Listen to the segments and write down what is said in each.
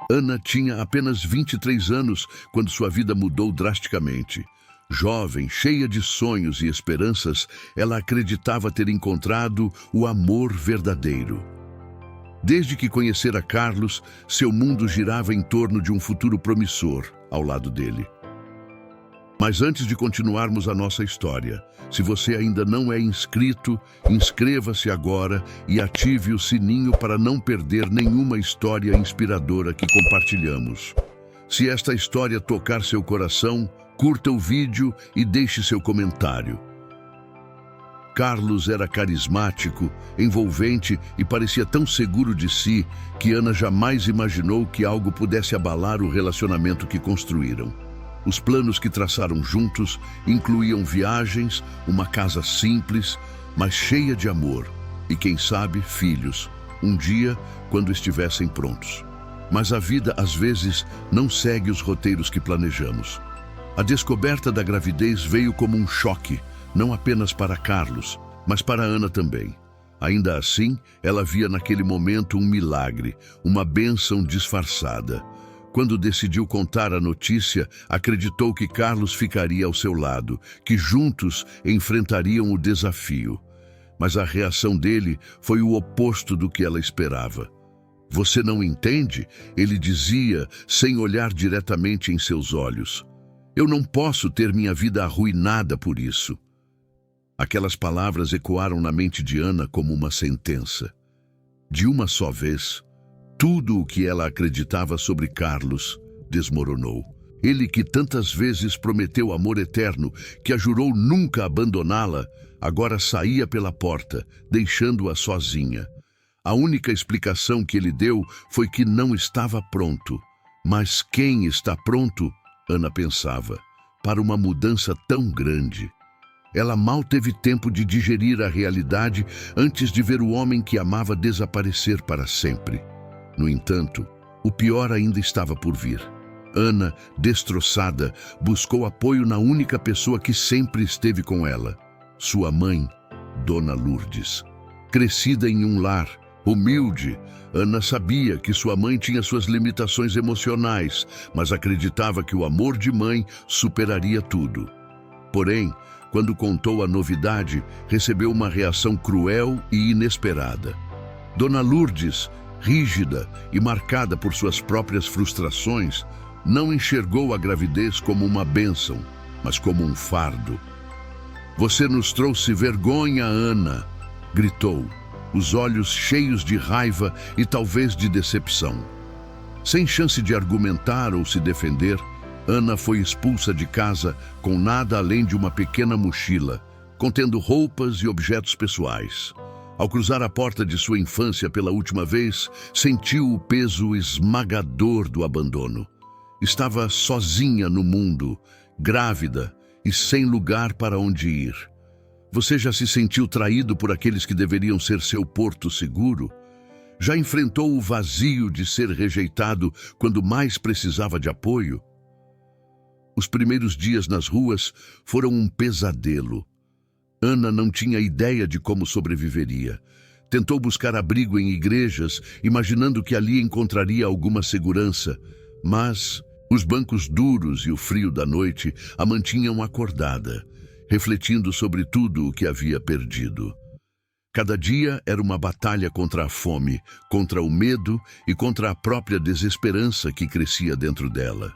Ana tinha apenas 23 anos quando sua vida mudou drasticamente. Jovem, cheia de sonhos e esperanças, ela acreditava ter encontrado o amor verdadeiro. Desde que conhecera Carlos, seu mundo girava em torno de um futuro promissor ao lado dele. Mas antes de continuarmos a nossa história, se você ainda não é inscrito, inscreva-se agora e ative o sininho para não perder nenhuma história inspiradora que compartilhamos. Se esta história tocar seu coração, curta o vídeo e deixe seu comentário. Carlos era carismático, envolvente e parecia tão seguro de si que Ana jamais imaginou que algo pudesse abalar o relacionamento que construíram. Os planos que traçaram juntos incluíam viagens, uma casa simples, mas cheia de amor, e quem sabe, filhos, um dia quando estivessem prontos. Mas a vida, às vezes, não segue os roteiros que planejamos. A descoberta da gravidez veio como um choque, não apenas para Carlos, mas para Ana também. Ainda assim, ela via naquele momento um milagre, uma bênção disfarçada. Quando decidiu contar a notícia, acreditou que Carlos ficaria ao seu lado, que juntos enfrentariam o desafio. Mas a reação dele foi o oposto do que ela esperava. "Você não entende?" ele dizia, sem olhar diretamente em seus olhos. "Eu não posso ter minha vida arruinada por isso." Aquelas palavras ecoaram na mente de Ana como uma sentença. De uma só vez, tudo o que ela acreditava sobre Carlos desmoronou. Ele que tantas vezes prometeu amor eterno, que a jurou nunca abandoná-la, agora saía pela porta, deixando-a sozinha. A única explicação que ele deu foi que não estava pronto. Mas quem está pronto, Ana pensava, para uma mudança tão grande? Ela mal teve tempo de digerir a realidade antes de ver o homem que amava desaparecer para sempre. No entanto, o pior ainda estava por vir. Ana, destroçada, buscou apoio na única pessoa que sempre esteve com ela, sua mãe, Dona Lourdes. Crescida em um lar humilde, Ana sabia que sua mãe tinha suas limitações emocionais, mas acreditava que o amor de mãe superaria tudo. Porém, quando contou a novidade, recebeu uma reação cruel e inesperada. Dona Lourdes, rígida e marcada por suas próprias frustrações, não enxergou a gravidez como uma bênção, mas como um fardo. "Você nos trouxe vergonha, Ana", gritou, os olhos cheios de raiva e talvez de decepção. Sem chance de argumentar ou se defender, Ana foi expulsa de casa com nada além de uma pequena mochila, contendo roupas e objetos pessoais. Ao cruzar a porta de sua infância pela última vez, sentiu o peso esmagador do abandono. Estava sozinha no mundo, grávida e sem lugar para onde ir. Você já se sentiu traído por aqueles que deveriam ser seu porto seguro? Já enfrentou o vazio de ser rejeitado quando mais precisava de apoio? Os primeiros dias nas ruas foram um pesadelo. Ana não tinha ideia de como sobreviveria. Tentou buscar abrigo em igrejas, imaginando que ali encontraria alguma segurança, mas os bancos duros e o frio da noite a mantinham acordada, refletindo sobre tudo o que havia perdido. Cada dia era uma batalha contra a fome, contra o medo e contra a própria desesperança que crescia dentro dela.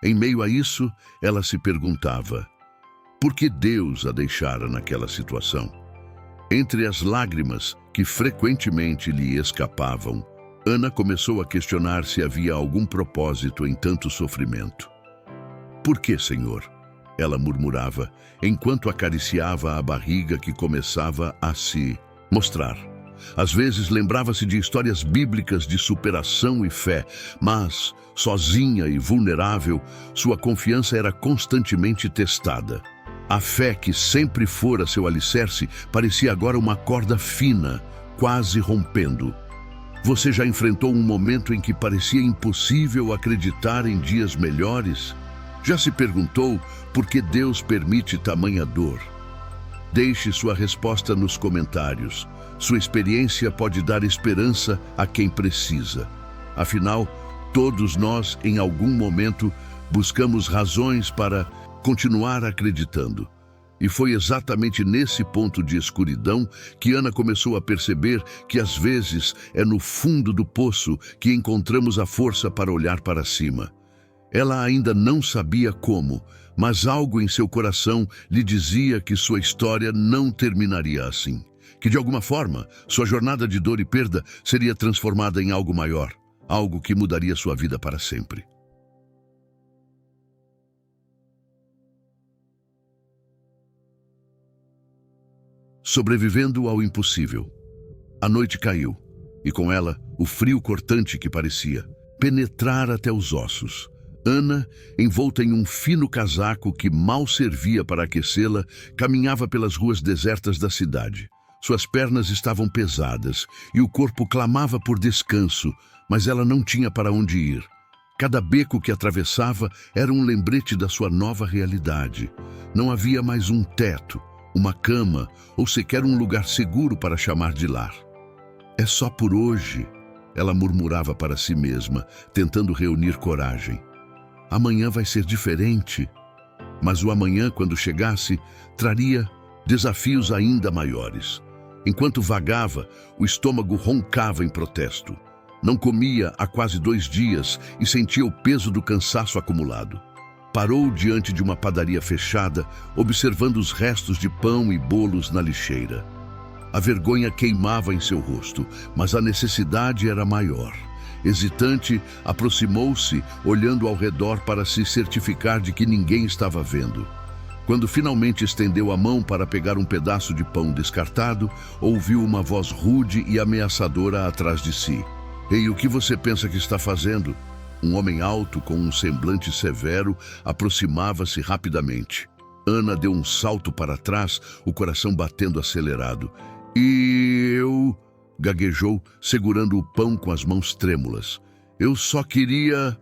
Em meio a isso, ela se perguntava: por que Deus a deixara naquela situação? Entre as lágrimas que frequentemente lhe escapavam, Ana começou a questionar se havia algum propósito em tanto sofrimento. "Por que, Senhor?" ela murmurava, enquanto acariciava a barriga que começava a se mostrar. Às vezes lembrava-se de histórias bíblicas de superação e fé, mas, sozinha e vulnerável, sua confiança era constantemente testada. A fé que sempre fora seu alicerce parecia agora uma corda fina, quase rompendo. Você já enfrentou um momento em que parecia impossível acreditar em dias melhores? Já se perguntou por que Deus permite tamanha dor? Deixe sua resposta nos comentários. Sua experiência pode dar esperança a quem precisa. Afinal, todos nós, em algum momento, buscamos razões para continuar acreditando. E foi exatamente nesse ponto de escuridão que Ana começou a perceber que às vezes é no fundo do poço que encontramos a força para olhar para cima. Ela ainda não sabia como, mas algo em seu coração lhe dizia que sua história não terminaria assim. Que de alguma forma, sua jornada de dor e perda seria transformada em algo maior, algo que mudaria sua vida para sempre. Sobrevivendo ao impossível. A noite caiu, e com ela o frio cortante que parecia penetrar até os ossos. Ana, envolta em um fino casaco que mal servia para aquecê-la, caminhava pelas ruas desertas da cidade. Suas pernas estavam pesadas e o corpo clamava por descanso, mas ela não tinha para onde ir. Cada beco que atravessava era um lembrete da sua nova realidade. Não havia mais um teto, uma cama ou sequer um lugar seguro para chamar de lar. É só por hoje, ela murmurava para si mesma, tentando reunir coragem. Amanhã vai ser diferente, mas o amanhã, quando chegasse, traria desafios ainda maiores. Enquanto vagava, o estômago roncava em protesto. Não comia há quase 2 dias e sentia o peso do cansaço acumulado. Parou diante de uma padaria fechada, observando os restos de pão e bolos na lixeira. A vergonha queimava em seu rosto, mas a necessidade era maior. Hesitante, aproximou-se, olhando ao redor para se certificar de que ninguém estava vendo. Quando finalmente estendeu a mão para pegar um pedaço de pão descartado, ouviu uma voz rude e ameaçadora atrás de si. "Ei, o que você pensa que está fazendo?" Um homem alto, com um semblante severo, aproximava-se rapidamente. Ana deu um salto para trás, o coração batendo acelerado. Eu... gaguejou, segurando o pão com as mãos trêmulas. "Eu só queria..."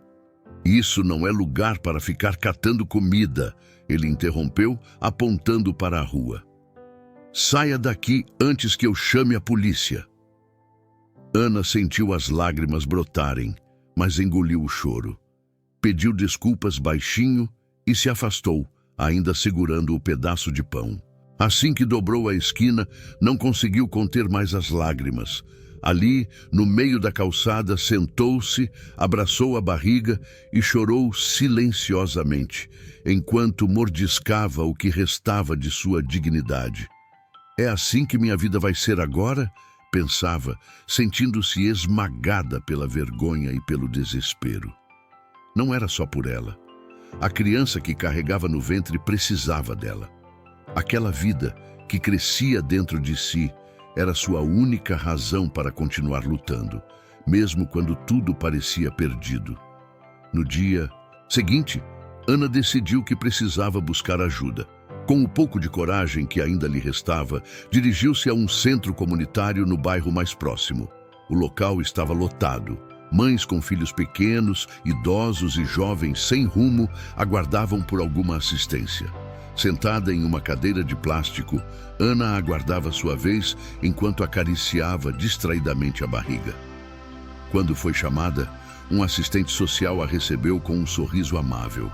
"Isso não é lugar para ficar catando comida", ele interrompeu, apontando para a rua. "Saia daqui antes que eu chame a polícia." Ana sentiu as lágrimas brotarem, mas engoliu o choro. Pediu desculpas baixinho e se afastou, ainda segurando o pedaço de pão. Assim que dobrou a esquina, não conseguiu conter mais as lágrimas. Ali, no meio da calçada, sentou-se, abraçou a barriga e chorou silenciosamente, enquanto mordiscava o que restava de sua dignidade. "É assim que minha vida vai ser agora?" pensava, sentindo-se esmagada pela vergonha e pelo desespero. Não era só por ela. A criança que carregava no ventre precisava dela. Aquela vida que crescia dentro de si era sua única razão para continuar lutando, mesmo quando tudo parecia perdido. No dia seguinte, Ana decidiu que precisava buscar ajuda. Com o pouco de coragem que ainda lhe restava, dirigiu-se a um centro comunitário no bairro mais próximo. O local estava lotado. Mães com filhos pequenos, idosos e jovens sem rumo aguardavam por alguma assistência. Sentada em uma cadeira de plástico, Ana aguardava sua vez enquanto acariciava distraidamente a barriga. Quando foi chamada, um assistente social a recebeu com um sorriso amável.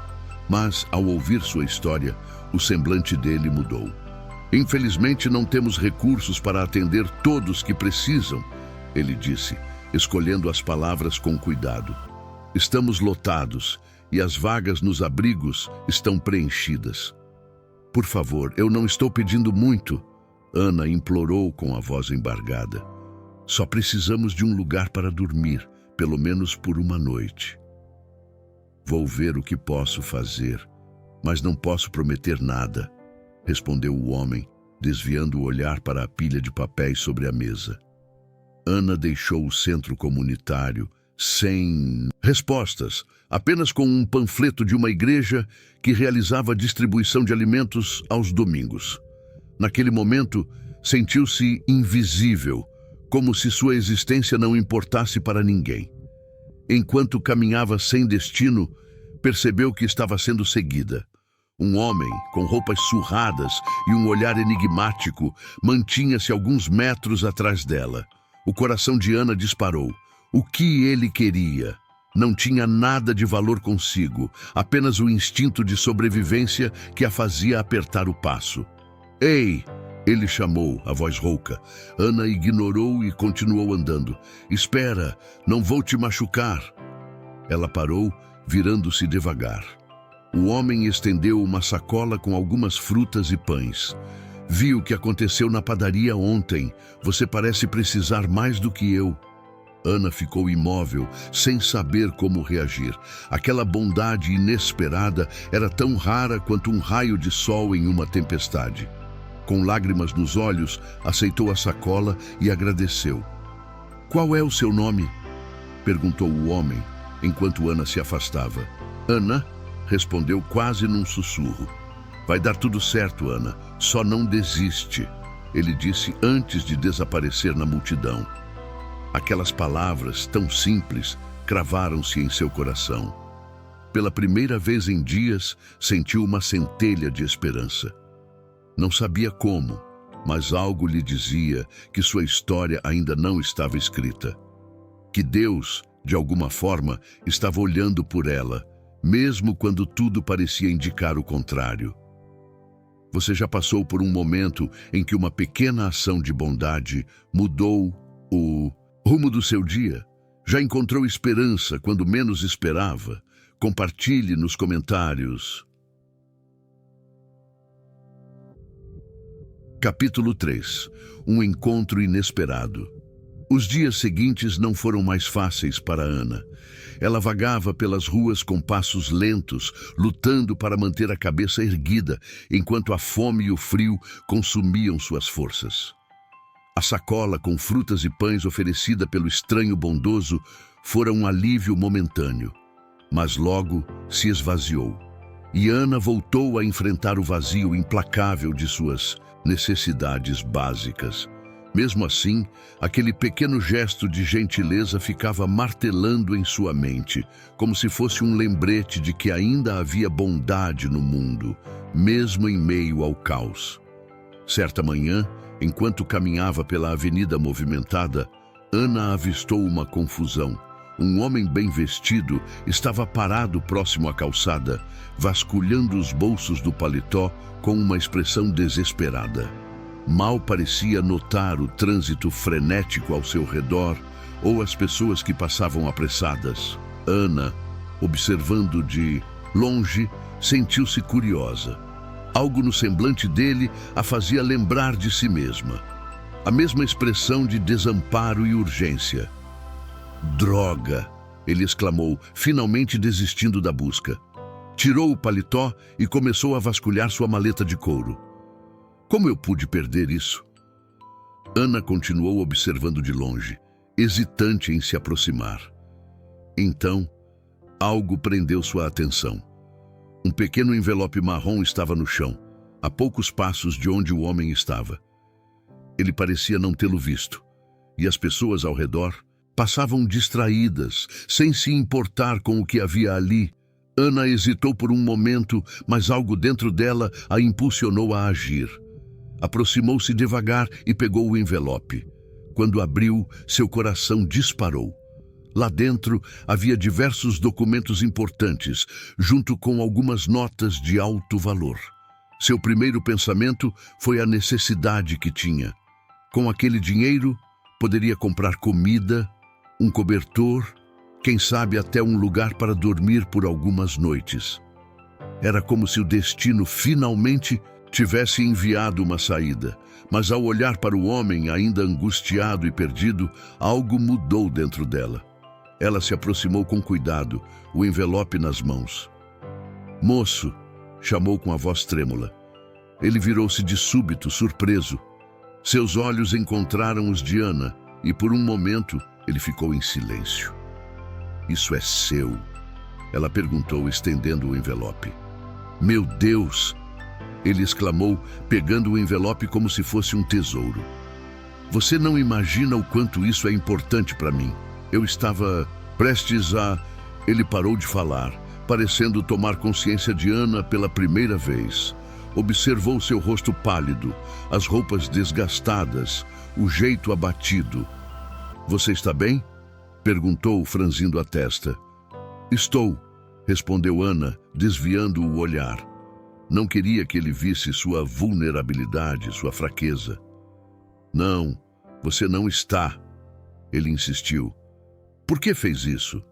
Mas, ao ouvir sua história, o semblante dele mudou. "Infelizmente, não temos recursos para atender todos que precisam", ele disse, escolhendo as palavras com cuidado. "Estamos lotados e as vagas nos abrigos estão preenchidas." "Por favor, eu não estou pedindo muito", Ana implorou com a voz embargada. "Só precisamos de um lugar para dormir, pelo menos por uma noite." "Vou ver o que posso fazer, mas não posso prometer nada", respondeu o homem, desviando o olhar para a pilha de papéis sobre a mesa. Ana deixou o centro comunitário sem respostas, apenas com um panfleto de uma igreja que realizava a distribuição de alimentos aos domingos. Naquele momento, sentiu-se invisível, como se sua existência não importasse para ninguém. Enquanto caminhava sem destino, percebeu que estava sendo seguida. Um homem, com roupas surradas e um olhar enigmático, mantinha-se alguns metros atrás dela. O coração de Ana disparou. O que ele queria? Não tinha nada de valor consigo, apenas o instinto de sobrevivência que a fazia apertar o passo. Ei! Ele chamou, a voz rouca. Ana ignorou e continuou andando. Espera, não vou te machucar. Ela parou, virando-se devagar. O homem estendeu uma sacola com algumas frutas e pães. Vi o que aconteceu na padaria ontem. Você parece precisar mais do que eu. Ana ficou imóvel, sem saber como reagir. Aquela bondade inesperada era tão rara quanto um raio de sol em uma tempestade. Com lágrimas nos olhos, aceitou a sacola e agradeceu. Qual é o seu nome? Perguntou o homem, enquanto Ana se afastava. Ana? Respondeu quase num sussurro. Vai dar tudo certo, Ana. Só não desiste, ele disse antes de desaparecer na multidão. Aquelas palavras, tão simples, cravaram-se em seu coração. Pela primeira vez em dias, sentiu uma centelha de esperança. Não sabia como, mas algo lhe dizia que sua história ainda não estava escrita. Que Deus, de alguma forma, estava olhando por ela, mesmo quando tudo parecia indicar o contrário. Você já passou por um momento em que uma pequena ação de bondade mudou o rumo do seu dia? Já encontrou esperança quando menos esperava? Compartilhe nos comentários. Capítulo 3. Um encontro inesperado. Os dias seguintes não foram mais fáceis para Ana. Ela vagava pelas ruas com passos lentos, lutando para manter a cabeça erguida, enquanto a fome e o frio consumiam suas forças. A sacola com frutas e pães oferecida pelo estranho bondoso fora um alívio momentâneo, mas logo se esvaziou. E Ana voltou a enfrentar o vazio implacável de suas necessidades básicas. Mesmo assim, aquele pequeno gesto de gentileza ficava martelando em sua mente, como se fosse um lembrete de que ainda havia bondade no mundo, mesmo em meio ao caos. Certa manhã, enquanto caminhava pela avenida movimentada, Ana avistou uma confusão. Um homem bem vestido estava parado próximo à calçada, vasculhando os bolsos do paletó com uma expressão desesperada. Mal parecia notar o trânsito frenético ao seu redor ou as pessoas que passavam apressadas. Ana, observando de longe, sentiu-se curiosa. Algo no semblante dele a fazia lembrar de si mesma. A mesma expressão de desamparo e urgência. Droga! Ele exclamou, finalmente desistindo da busca. Tirou o paletó e começou a vasculhar sua maleta de couro. Como eu pude perder isso? Ana continuou observando de longe, hesitante em se aproximar. Então, algo prendeu sua atenção. Um pequeno envelope marrom estava no chão, a poucos passos de onde o homem estava. Ele parecia não tê-lo visto, e as pessoas ao redor passavam distraídas, sem se importar com o que havia ali. Ana hesitou por um momento, mas algo dentro dela a impulsionou a agir. Aproximou-se devagar e pegou o envelope. Quando abriu, seu coração disparou. Lá dentro havia diversos documentos importantes, junto com algumas notas de alto valor. Seu primeiro pensamento foi a necessidade que tinha. Com aquele dinheiro, poderia comprar comida, um cobertor, quem sabe até um lugar para dormir por algumas noites. Era como se o destino finalmente tivesse enviado uma saída, mas ao olhar para o homem ainda angustiado e perdido, algo mudou dentro dela. Ela se aproximou com cuidado, o envelope nas mãos. "Moço", chamou com a voz trêmula. Ele virou-se de súbito, surpreso. Seus olhos encontraram os de Ana e por um momento ele ficou em silêncio. "Isso é seu?", ela perguntou, estendendo o envelope. "Meu Deus!", ele exclamou, pegando o envelope como se fosse um tesouro. "Você não imagina o quanto isso é importante para mim. Eu estava prestes a..." Ele parou de falar, parecendo tomar consciência de Ana pela primeira vez. Observou seu rosto pálido, as roupas desgastadas, o jeito abatido. "Você está bem?" perguntou, franzindo a testa. "Estou", respondeu Ana, desviando o olhar. Não queria que ele visse sua vulnerabilidade, sua fraqueza. "Não, você não está", ele insistiu. "Por que fez isso?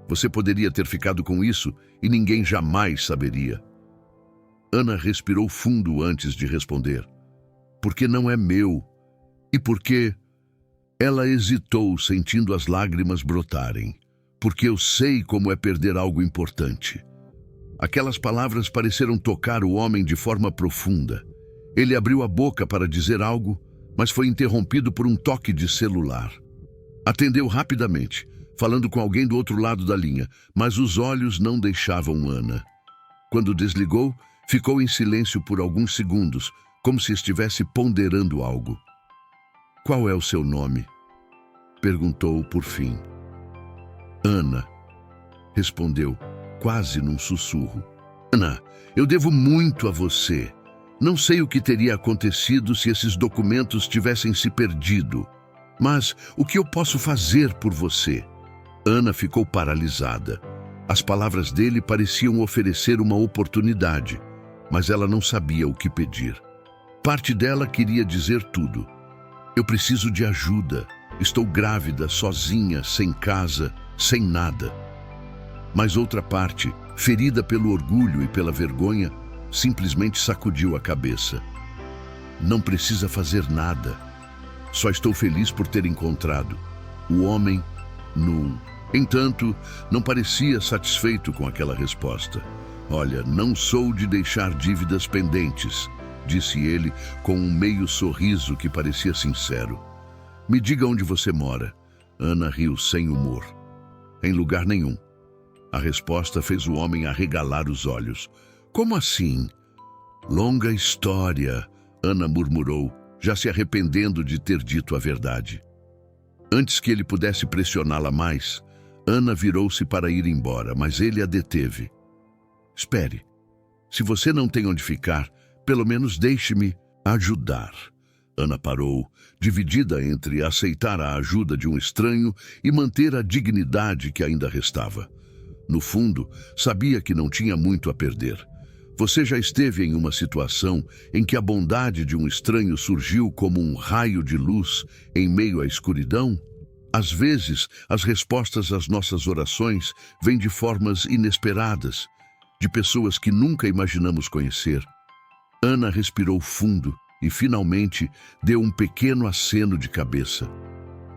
Você poderia ter ficado com isso e ninguém jamais saberia." Ana respirou fundo antes de responder. "Porque não é meu. E porque..." Ela hesitou, sentindo as lágrimas brotarem. "Porque eu sei como é perder algo importante." Aquelas palavras pareceram tocar o homem de forma profunda. Ele abriu a boca para dizer algo, mas foi interrompido por um toque de celular. Atendeu rapidamente, falando com alguém do outro lado da linha, mas os olhos não deixavam Ana. Quando desligou, ficou em silêncio por alguns segundos, como se estivesse ponderando algo. "Qual é o seu nome?" perguntou por fim. "Ana", respondeu, quase num sussurro. "Ana, eu devo muito a você. Não sei o que teria acontecido se esses documentos tivessem se perdido. Mas o que eu posso fazer por você?" Ana ficou paralisada. As palavras dele pareciam oferecer uma oportunidade, mas ela não sabia o que pedir. Parte dela queria dizer tudo. "Eu preciso de ajuda. Estou grávida, sozinha, sem casa, sem nada." Mas outra parte, ferida pelo orgulho e pela vergonha, simplesmente sacudiu a cabeça. "Não precisa fazer nada. Só estou feliz por ter encontrado." O homem, nu, entanto, não parecia satisfeito com aquela resposta. "Olha, não sou de deixar dívidas pendentes", disse ele com um meio sorriso que parecia sincero. "Me diga onde você mora." Ana riu sem humor. "Em lugar nenhum." A resposta fez o homem arregalar os olhos. "Como assim?" "Longa história", Ana murmurou, já se arrependendo de ter dito a verdade. Antes que ele pudesse pressioná-la mais, Ana virou-se para ir embora, mas ele a deteve. "Espere. Se você não tem onde ficar, pelo menos deixe-me ajudar." Ana parou, dividida entre aceitar a ajuda de um estranho e manter a dignidade que ainda restava. No fundo, sabia que não tinha muito a perder. Você já esteve em uma situação em que a bondade de um estranho surgiu como um raio de luz em meio à escuridão? Às vezes, as respostas às nossas orações vêm de formas inesperadas, de pessoas que nunca imaginamos conhecer. Ana respirou fundo e, finalmente, deu um pequeno aceno de cabeça.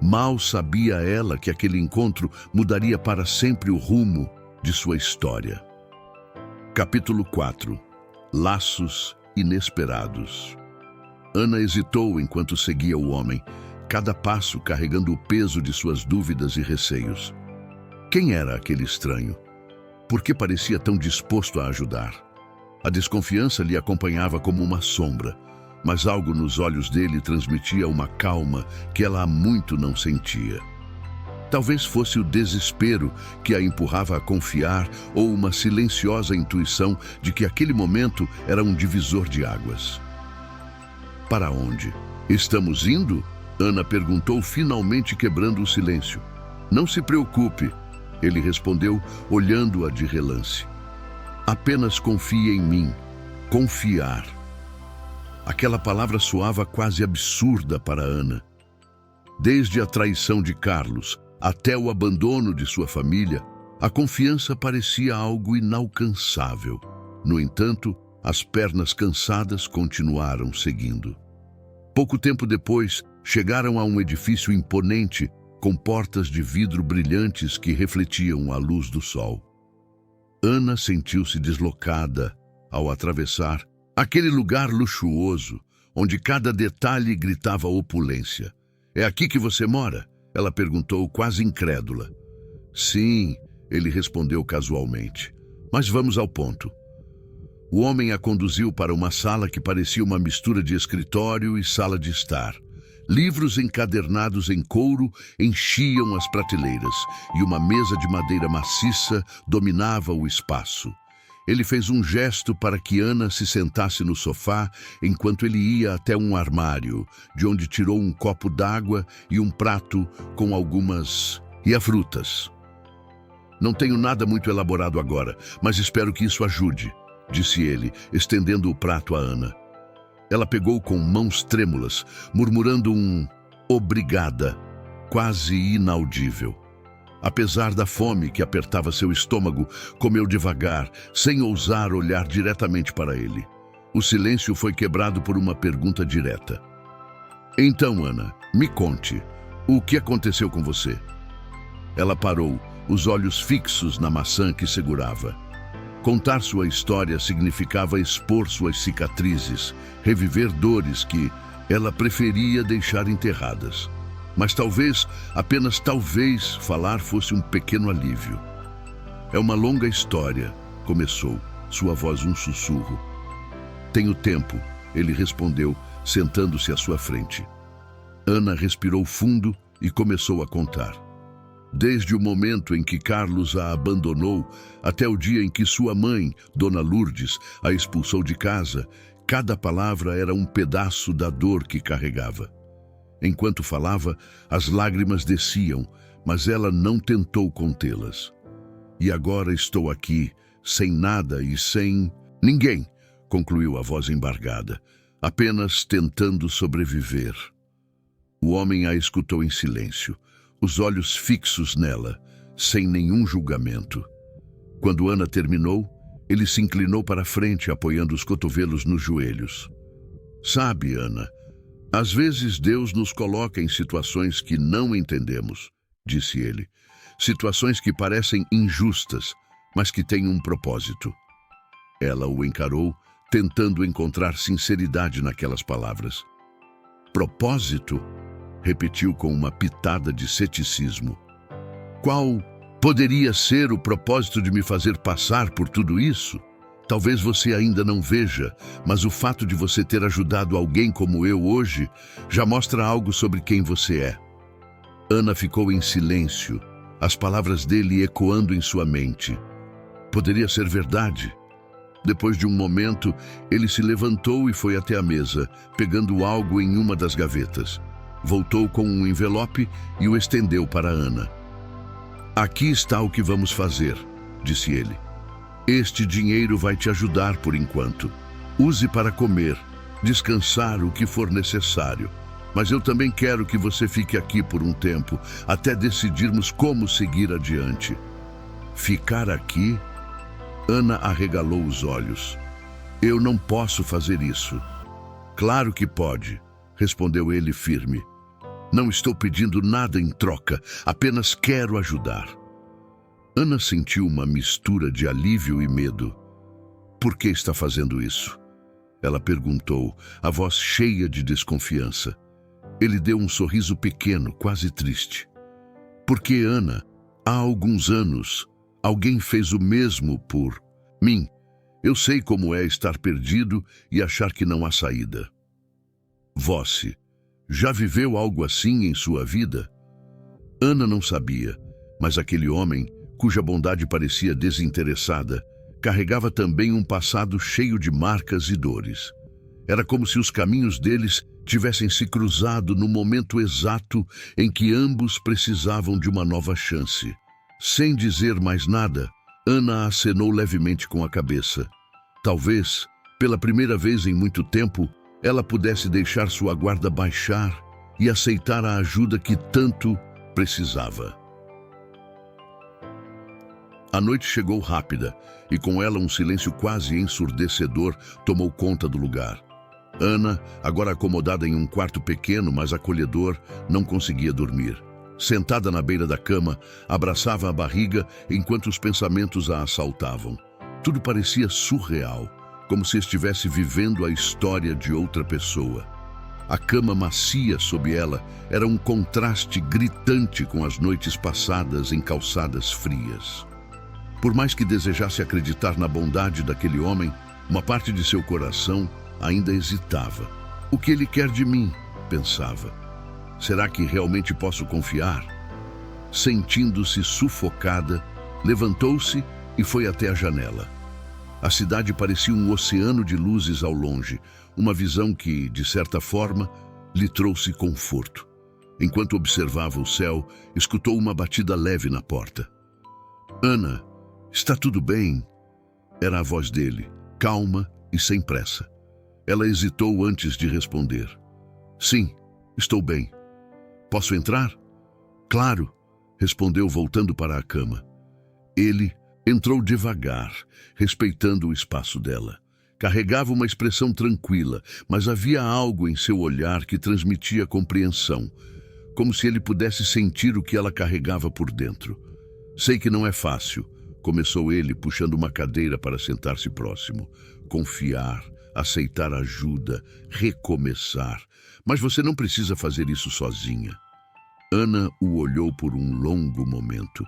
Mal sabia ela que aquele encontro mudaria para sempre o rumo de sua história. Capítulo 4. Laços inesperados. Ana hesitou enquanto seguia o homem, cada passo carregando o peso de suas dúvidas e receios. Quem era aquele estranho? Por que parecia tão disposto a ajudar? A desconfiança lhe acompanhava como uma sombra, mas algo nos olhos dele transmitia uma calma que ela há muito não sentia. Talvez fosse o desespero que a empurrava a confiar ou uma silenciosa intuição de que aquele momento era um divisor de águas. "Para onde? Estamos indo?" Ana perguntou, finalmente quebrando o silêncio. "Não se preocupe", ele respondeu, olhando-a de relance. "Apenas confie em mim." Confiar. Aquela palavra soava quase absurda para Ana. Desde a traição de Carlos até o abandono de sua família, a confiança parecia algo inalcançável. No entanto, as pernas cansadas continuaram seguindo. Pouco tempo depois, chegaram a um edifício imponente, com portas de vidro brilhantes que refletiam a luz do sol. Ana sentiu-se deslocada ao atravessar aquele lugar luxuoso, onde cada detalhe gritava opulência. "É aqui que você mora?" ela perguntou, quase incrédula. "Sim", ele respondeu casualmente. "Mas vamos ao ponto." O homem a conduziu para uma sala que parecia uma mistura de escritório e sala de estar. Livros encadernados em couro enchiam as prateleiras e uma mesa de madeira maciça dominava o espaço. Ele fez um gesto para que Ana se sentasse no sofá enquanto ele ia até um armário, de onde tirou um copo d'água e um prato com algumas frutas. Não tenho nada muito elaborado agora, mas espero que isso ajude, disse ele, estendendo o prato a Ana. Ela pegou com mãos trêmulas, murmurando um obrigada, quase inaudível. Apesar da fome que apertava seu estômago, comeu devagar, sem ousar olhar diretamente para ele. O silêncio foi quebrado por uma pergunta direta. Então, Ana, me conte, o que aconteceu com você? Ela parou, os olhos fixos na maçã que segurava. Contar sua história significava expor suas cicatrizes, reviver dores que ela preferia deixar enterradas. Mas talvez, apenas talvez, falar fosse um pequeno alívio. É uma longa história, começou, sua voz um sussurro. Tenho tempo, ele respondeu, sentando-se à sua frente. Ana respirou fundo e começou a contar. Desde o momento em que Carlos a abandonou até o dia em que sua mãe, Dona Lourdes, a expulsou de casa, cada palavra era um pedaço da dor que carregava. Enquanto falava, as lágrimas desciam, mas ela não tentou contê-las. E agora estou aqui, sem nada e sem ninguém, concluiu a voz embargada, apenas tentando sobreviver. O homem a escutou em silêncio, os olhos fixos nela, sem nenhum julgamento. Quando Ana terminou, ele se inclinou para a frente, apoiando os cotovelos nos joelhos. Sabe, Ana, às vezes Deus nos coloca em situações que não entendemos, disse ele. Situações que parecem injustas, mas que têm um propósito. Ela o encarou, tentando encontrar sinceridade naquelas palavras. Propósito? Repetiu com uma pitada de ceticismo. Qual poderia ser o propósito de me fazer passar por tudo isso? Talvez você ainda não veja, mas o fato de você ter ajudado alguém como eu hoje já mostra algo sobre quem você é. Ana ficou em silêncio, as palavras dele ecoando em sua mente. Poderia ser verdade. Depois de um momento, ele se levantou e foi até a mesa, pegando algo em uma das gavetas. Voltou com um envelope e o estendeu para Ana. Aqui está o que vamos fazer, disse ele. Este dinheiro vai te ajudar por enquanto. Use para comer, descansar o que for necessário. Mas eu também quero que você fique aqui por um tempo, até decidirmos como seguir adiante. Ficar aqui? Ana arregalou os olhos. Eu não posso fazer isso. Claro que pode, respondeu ele firme. Não estou pedindo nada em troca, apenas quero ajudar. Ana sentiu uma mistura de alívio e medo. Por que está fazendo isso? Ela perguntou, a voz cheia de desconfiança. Ele deu um sorriso pequeno, quase triste. Porque, Ana, há alguns anos, alguém fez o mesmo por mim. Eu sei como é estar perdido e achar que não há saída. Você já viveu algo assim em sua vida? Ana não sabia, mas aquele homem, cuja bondade parecia desinteressada, carregava também um passado cheio de marcas e dores. Era como se os caminhos deles tivessem se cruzado no momento exato em que ambos precisavam de uma nova chance. Sem dizer mais nada, Ana acenou levemente com a cabeça. Talvez, pela primeira vez em muito tempo, ela pudesse deixar sua guarda baixar e aceitar a ajuda que tanto precisava. A noite chegou rápida, e com ela um silêncio quase ensurdecedor tomou conta do lugar. Ana, agora acomodada em um quarto pequeno, mas acolhedor, não conseguia dormir. Sentada na beira da cama, abraçava a barriga enquanto os pensamentos a assaltavam. Tudo parecia surreal, como se estivesse vivendo a história de outra pessoa. A cama macia sob ela era um contraste gritante com as noites passadas em calçadas frias. Por mais que desejasse acreditar na bondade daquele homem, uma parte de seu coração ainda hesitava. O que ele quer de mim? Pensava. Será que realmente posso confiar? Sentindo-se sufocada, levantou-se e foi até a janela. A cidade parecia um oceano de luzes ao longe, uma visão que, de certa forma, lhe trouxe conforto. Enquanto observava o céu, escutou uma batida leve na porta. Ana, está tudo bem? Era a voz dele, calma e sem pressa. Ela hesitou antes de responder. Sim, estou bem. Posso entrar? Claro, respondeu voltando para a cama. Ele entrou devagar, respeitando o espaço dela. Carregava uma expressão tranquila, mas havia algo em seu olhar que transmitia compreensão, como se ele pudesse sentir o que ela carregava por dentro. Sei que não é fácil, começou ele, puxando uma cadeira para sentar-se próximo. Confiar, aceitar ajuda, recomeçar. Mas você não precisa fazer isso sozinha. Ana o olhou por um longo momento.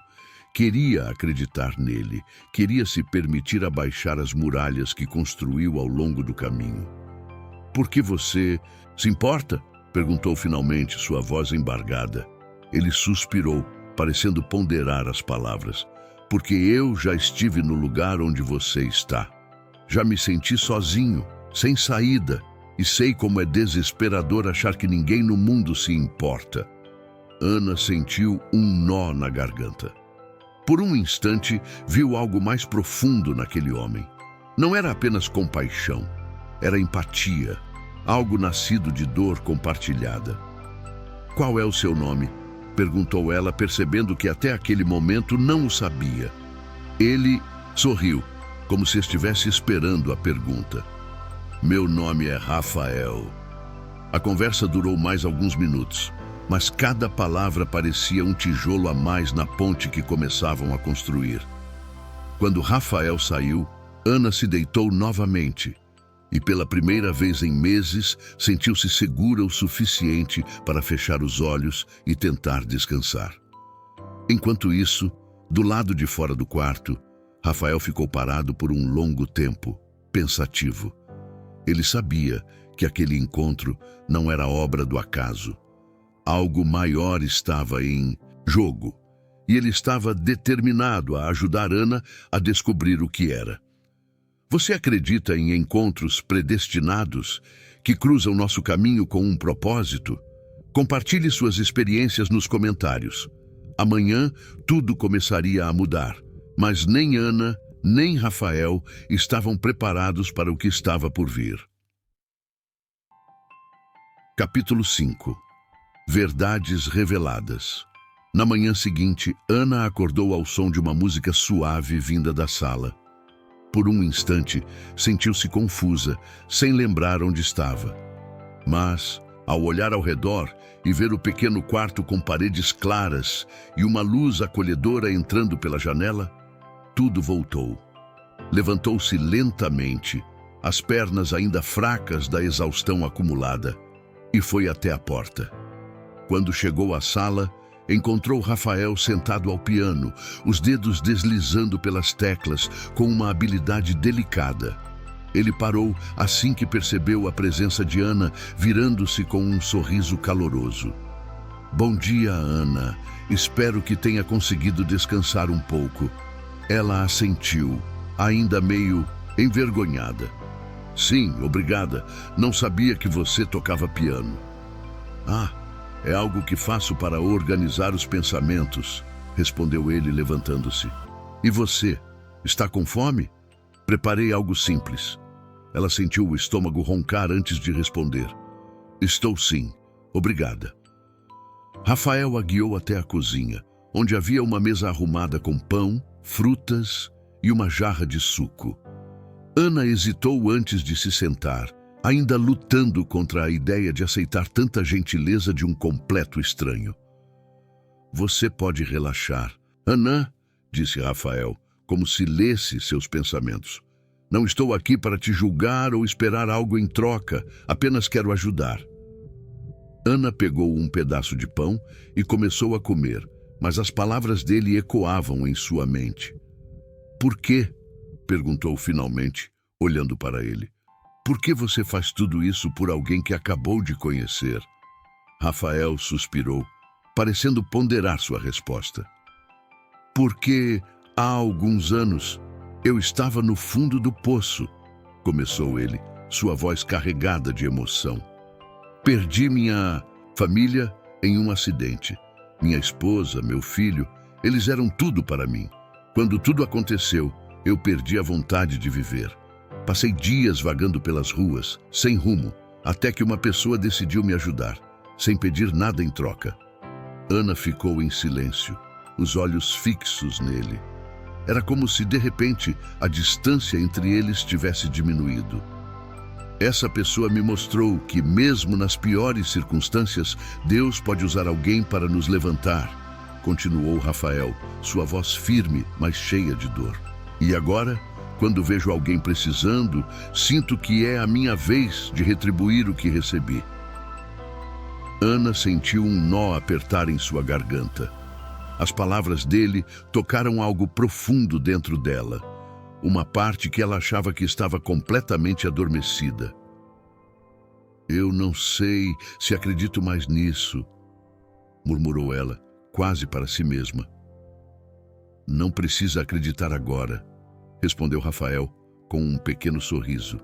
Queria acreditar nele, queria se permitir abaixar as muralhas que construiu ao longo do caminho. Por que você se importa? Perguntou finalmente, sua voz embargada. Ele suspirou, parecendo ponderar as palavras. Porque eu já estive no lugar onde você está. Já me senti sozinho, sem saída, e sei como é desesperador achar que ninguém no mundo se importa. Ana sentiu um nó na garganta. Por um instante, viu algo mais profundo naquele homem. Não era apenas compaixão, era empatia, algo nascido de dor compartilhada. Qual é o seu nome? Perguntou ela, percebendo que até aquele momento não o sabia. Ele sorriu, como se estivesse esperando a pergunta. Meu nome é Rafael. A conversa durou mais alguns minutos, mas cada palavra parecia um tijolo a mais na ponte que começavam a construir. Quando Rafael saiu, Ana se deitou novamente e, pela primeira vez em meses, sentiu-se segura o suficiente para fechar os olhos e tentar descansar. Enquanto isso, do lado de fora do quarto, Rafael ficou parado por um longo tempo, pensativo. Ele sabia que aquele encontro não era obra do acaso. Algo maior estava em jogo, e ele estava determinado a ajudar Ana a descobrir o que era. Você acredita em encontros predestinados que cruzam nosso caminho com um propósito? Compartilhe suas experiências nos comentários. Amanhã tudo começaria a mudar, mas nem Ana, nem Rafael estavam preparados para o que estava por vir. Capítulo 5. Verdades reveladas. Na manhã seguinte, Ana acordou ao som de uma música suave vinda da sala. Por um instante, sentiu-se confusa, sem lembrar onde estava. Mas, ao olhar ao redor e ver o pequeno quarto com paredes claras e uma luz acolhedora entrando pela janela, tudo voltou. Levantou-se lentamente, as pernas ainda fracas da exaustão acumulada, e foi até a porta. Quando chegou à sala, encontrou Rafael sentado ao piano, os dedos deslizando pelas teclas com uma habilidade delicada. Ele parou assim que percebeu a presença de Ana, virando-se com um sorriso caloroso. Bom dia, Ana. Espero que tenha conseguido descansar um pouco. Ela assentiu, ainda meio envergonhada. Sim, obrigada. Não sabia que você tocava piano. Ah, é algo que faço para organizar os pensamentos, respondeu ele, levantando-se. E você, está com fome? Preparei algo simples. Ela sentiu o estômago roncar antes de responder. Estou sim, obrigada. Rafael a guiou até a cozinha, onde havia uma mesa arrumada com pão, frutas e uma jarra de suco. Ana hesitou antes de se sentar, ainda lutando contra a ideia de aceitar tanta gentileza de um completo estranho. Você pode relaxar. Ana, disse Rafael, como se lesse seus pensamentos. Não estou aqui para te julgar ou esperar algo em troca, apenas quero ajudar. Ana pegou um pedaço de pão e começou a comer, mas as palavras dele ecoavam em sua mente. Por quê? Perguntou finalmente, olhando para ele. Por que você faz tudo isso por alguém que acabou de conhecer? Rafael suspirou, parecendo ponderar sua resposta. Porque há alguns anos eu estava no fundo do poço, começou ele, sua voz carregada de emoção. Perdi minha família em um acidente. Minha esposa, meu filho, eles eram tudo para mim. Quando tudo aconteceu, eu perdi a vontade de viver. Passei dias vagando pelas ruas, sem rumo, até que uma pessoa decidiu me ajudar, sem pedir nada em troca. Ana ficou em silêncio, os olhos fixos nele. Era como se, de repente, a distância entre eles tivesse diminuído. Essa pessoa me mostrou que, mesmo nas piores circunstâncias, Deus pode usar alguém para nos levantar, continuou Rafael, sua voz firme, mas cheia de dor. E agora, quando vejo alguém precisando, sinto que é a minha vez de retribuir o que recebi. Ana sentiu um nó apertar em sua garganta. As palavras dele tocaram algo profundo dentro dela, uma parte que ela achava que estava completamente adormecida. Eu não sei se acredito mais nisso, murmurou ela, quase para si mesma. Não precisa acreditar agora, respondeu Rafael com um pequeno sorriso.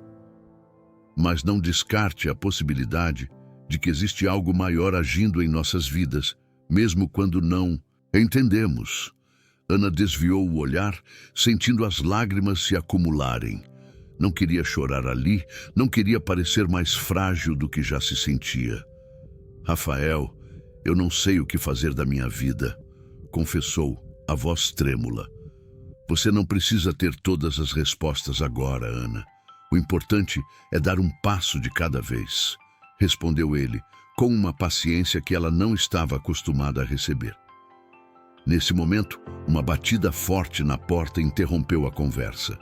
Mas não descarte a possibilidade de que existe algo maior agindo em nossas vidas, mesmo quando não entendemos. Ana desviou o olhar, sentindo as lágrimas se acumularem. Não queria chorar ali, não queria parecer mais frágil do que já se sentia. Rafael, eu não sei o que fazer da minha vida, confessou, a voz trêmula. Você não precisa ter todas as respostas agora, Ana. O importante é dar um passo de cada vez, respondeu ele, com uma paciência que ela não estava acostumada a receber. Nesse momento, uma batida forte na porta interrompeu a conversa.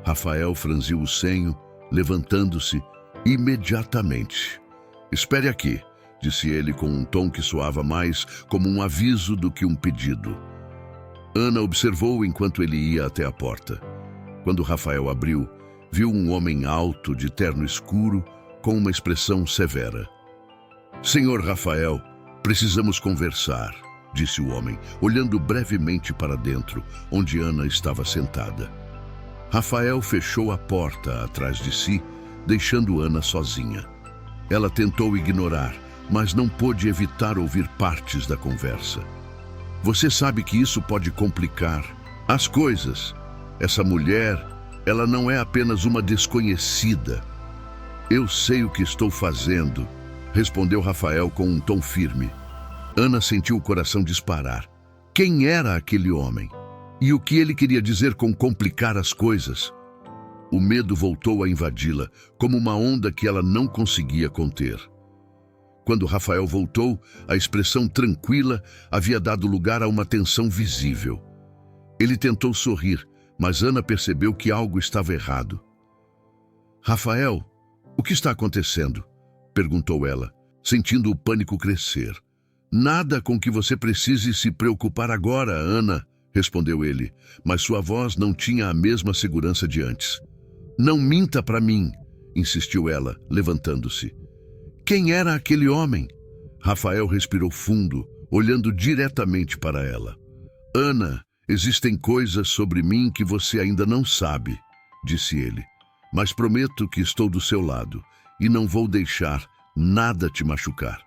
Rafael franziu o senho, levantando-se imediatamente. Espere aqui, disse ele com um tom que soava mais como um aviso do que um pedido. Ana observou enquanto ele ia até a porta. Quando Rafael abriu, viu um homem alto, de terno escuro, com uma expressão severa. Senhor Rafael, precisamos conversar, disse o homem, olhando brevemente para dentro, onde Ana estava sentada. Rafael fechou a porta atrás de si, deixando Ana sozinha. Ela tentou ignorar, mas não pôde evitar ouvir partes da conversa. Você sabe que isso pode complicar as coisas. Essa mulher, ela não é apenas uma desconhecida. Eu sei o que estou fazendo, respondeu Rafael com um tom firme. Ana sentiu o coração disparar. Quem era aquele homem? E o que ele queria dizer com complicar as coisas? O medo voltou a invadi-la, como uma onda que ela não conseguia conter. Quando Rafael voltou, a expressão tranquila havia dado lugar a uma tensão visível. Ele tentou sorrir, mas Ana percebeu que algo estava errado. Rafael, o que está acontecendo? Perguntou ela, sentindo o pânico crescer. Nada com que você precise se preocupar agora, Ana, respondeu ele, mas sua voz não tinha a mesma segurança de antes. Não minta para mim, insistiu ela, levantando-se. Quem era aquele homem? Rafael respirou fundo, olhando diretamente para ela. Ana, existem coisas sobre mim que você ainda não sabe, disse ele, mas prometo que estou do seu lado e não vou deixar nada te machucar.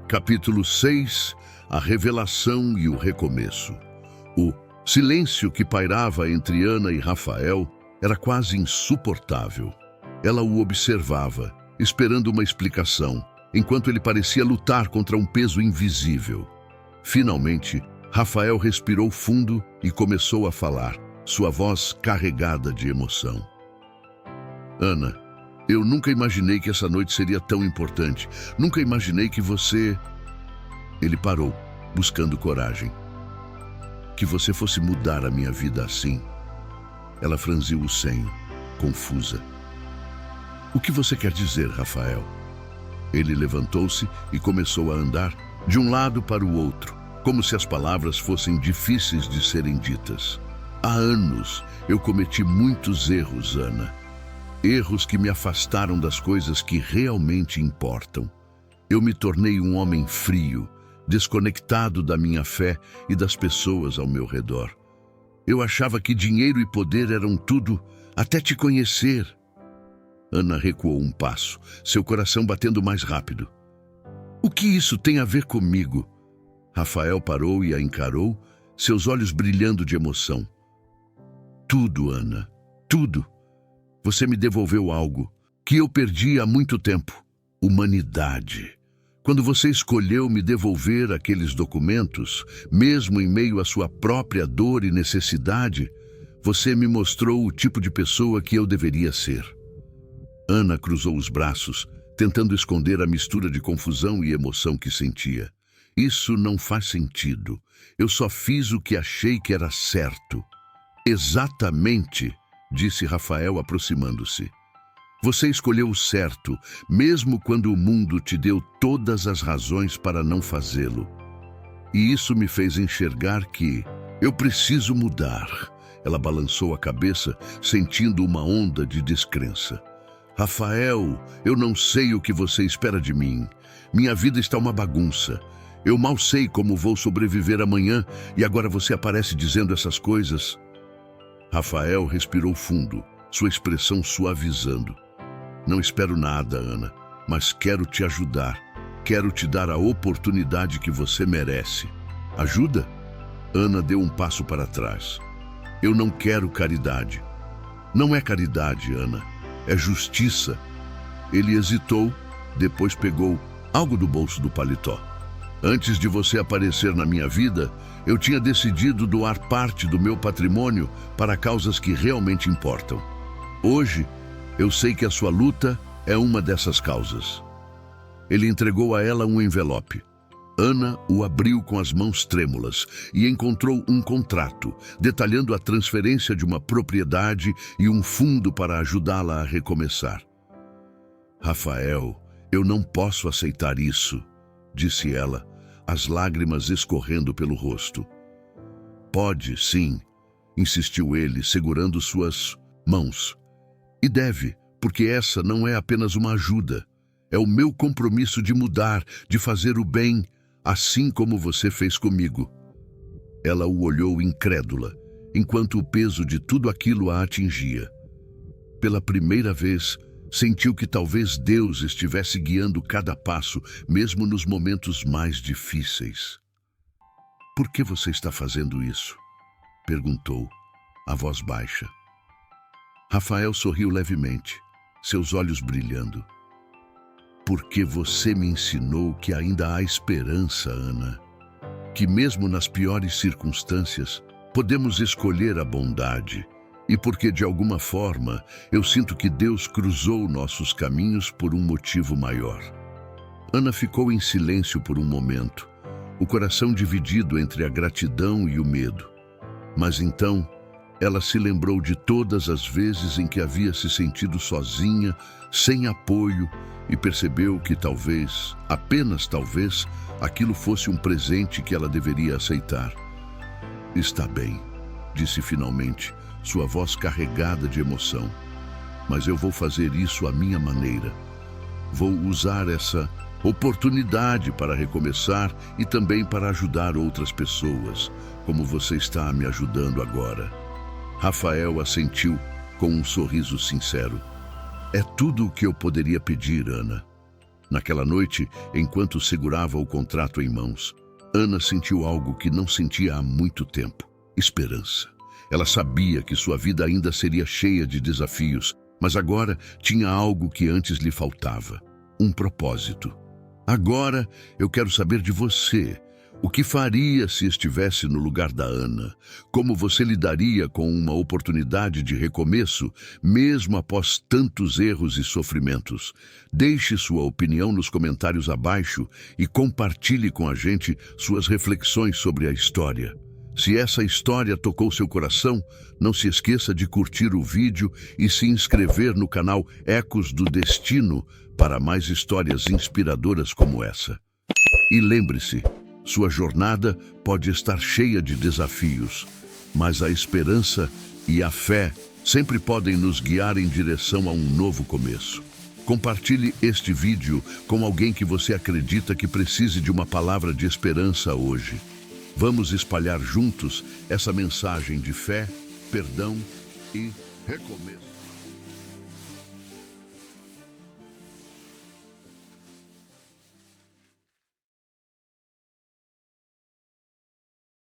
Capítulo 6. A revelação e o recomeço. O silêncio que pairava entre Ana e Rafael era quase insuportável. Ela o observava, esperando uma explicação, enquanto ele parecia lutar contra um peso invisível. Finalmente, Rafael respirou fundo e começou a falar, sua voz carregada de emoção. Ana, eu nunca imaginei que essa noite seria tão importante. Nunca imaginei que você... Ele parou, buscando coragem. Que você fosse mudar a minha vida assim. Ela franziu o senho, confusa. O que você quer dizer, Rafael? Ele levantou-se e começou a andar de um lado para o outro, como se as palavras fossem difíceis de serem ditas. Há anos eu cometi muitos erros, Ana. Erros que me afastaram das coisas que realmente importam. Eu me tornei um homem frio, desconectado da minha fé e das pessoas ao meu redor. Eu achava que dinheiro e poder eram tudo, até te conhecer. Ana recuou um passo, seu coração batendo mais rápido. O que isso tem a ver comigo? Rafael parou e a encarou, seus olhos brilhando de emoção. Tudo, Ana, tudo. Você me devolveu algo que eu perdi há muito tempo. Humanidade. Quando você escolheu me devolver aqueles documentos, mesmo em meio à sua própria dor e necessidade, você me mostrou o tipo de pessoa que eu deveria ser. Ana cruzou os braços, tentando esconder a mistura de confusão e emoção que sentia. Isso não faz sentido. Eu só fiz o que achei que era certo. Exatamente, disse Rafael aproximando-se. Você escolheu o certo, mesmo quando o mundo te deu todas as razões para não fazê-lo. E isso me fez enxergar que eu preciso mudar. Ela balançou a cabeça, sentindo uma onda de descrença. Rafael, eu não sei o que você espera de mim. Minha vida está uma bagunça. Eu mal sei como vou sobreviver amanhã e agora você aparece dizendo essas coisas. Rafael respirou fundo, sua expressão suavizando. Não espero nada, Ana, mas quero te ajudar. Quero te dar a oportunidade que você merece. Ajuda? Ana deu um passo para trás. Eu não quero caridade. Não é caridade, Ana. É justiça. Ele hesitou, depois pegou algo do bolso do paletó. Antes de você aparecer na minha vida, eu tinha decidido doar parte do meu patrimônio para causas que realmente importam. Hoje, eu sei que a sua luta é uma dessas causas. Ele entregou a ela um envelope. Ana o abriu com as mãos trêmulas e encontrou um contrato, detalhando a transferência de uma propriedade e um fundo para ajudá-la a recomeçar. Rafael, eu não posso aceitar isso, disse ela, as lágrimas escorrendo pelo rosto. Pode, sim, insistiu ele, segurando suas mãos. E deve, porque essa não é apenas uma ajuda. É o meu compromisso de mudar, de fazer o bem, assim como você fez comigo. Ela o olhou incrédula, enquanto o peso de tudo aquilo a atingia. Pela primeira vez, sentiu que talvez Deus estivesse guiando cada passo, mesmo nos momentos mais difíceis. Por que você está fazendo isso? Perguntou, a voz baixa. Rafael sorriu levemente, seus olhos brilhando. Porque você me ensinou que ainda há esperança, Ana. Que mesmo nas piores circunstâncias, podemos escolher a bondade. E porque, de alguma forma, eu sinto que Deus cruzou nossos caminhos por um motivo maior. Ana ficou em silêncio por um momento, o coração dividido entre a gratidão e o medo. Mas então, ela se lembrou de todas as vezes em que havia se sentido sozinha, sem apoio, e percebeu que talvez, apenas talvez, aquilo fosse um presente que ela deveria aceitar. Está bem, disse finalmente, sua voz carregada de emoção. Mas eu vou fazer isso à minha maneira. Vou usar essa oportunidade para recomeçar e também para ajudar outras pessoas, como você está me ajudando agora. Rafael assentiu com um sorriso sincero. É tudo o que eu poderia pedir, Ana. Naquela noite, enquanto segurava o contrato em mãos, Ana sentiu algo que não sentia há muito tempo: esperança. Ela sabia que sua vida ainda seria cheia de desafios, mas agora tinha algo que antes lhe faltava: um propósito. Agora eu quero saber de você. O que faria se estivesse no lugar da Ana? Como você lidaria com uma oportunidade de recomeço, mesmo após tantos erros e sofrimentos? Deixe sua opinião nos comentários abaixo e compartilhe com a gente suas reflexões sobre a história. Se essa história tocou seu coração, não se esqueça de curtir o vídeo e se inscrever no canal Ecos do Destino para mais histórias inspiradoras como essa. E lembre-se, sua jornada pode estar cheia de desafios, mas a esperança e a fé sempre podem nos guiar em direção a um novo começo. Compartilhe este vídeo com alguém que você acredita que precise de uma palavra de esperança hoje. Vamos espalhar juntos essa mensagem de fé, perdão e recomeço.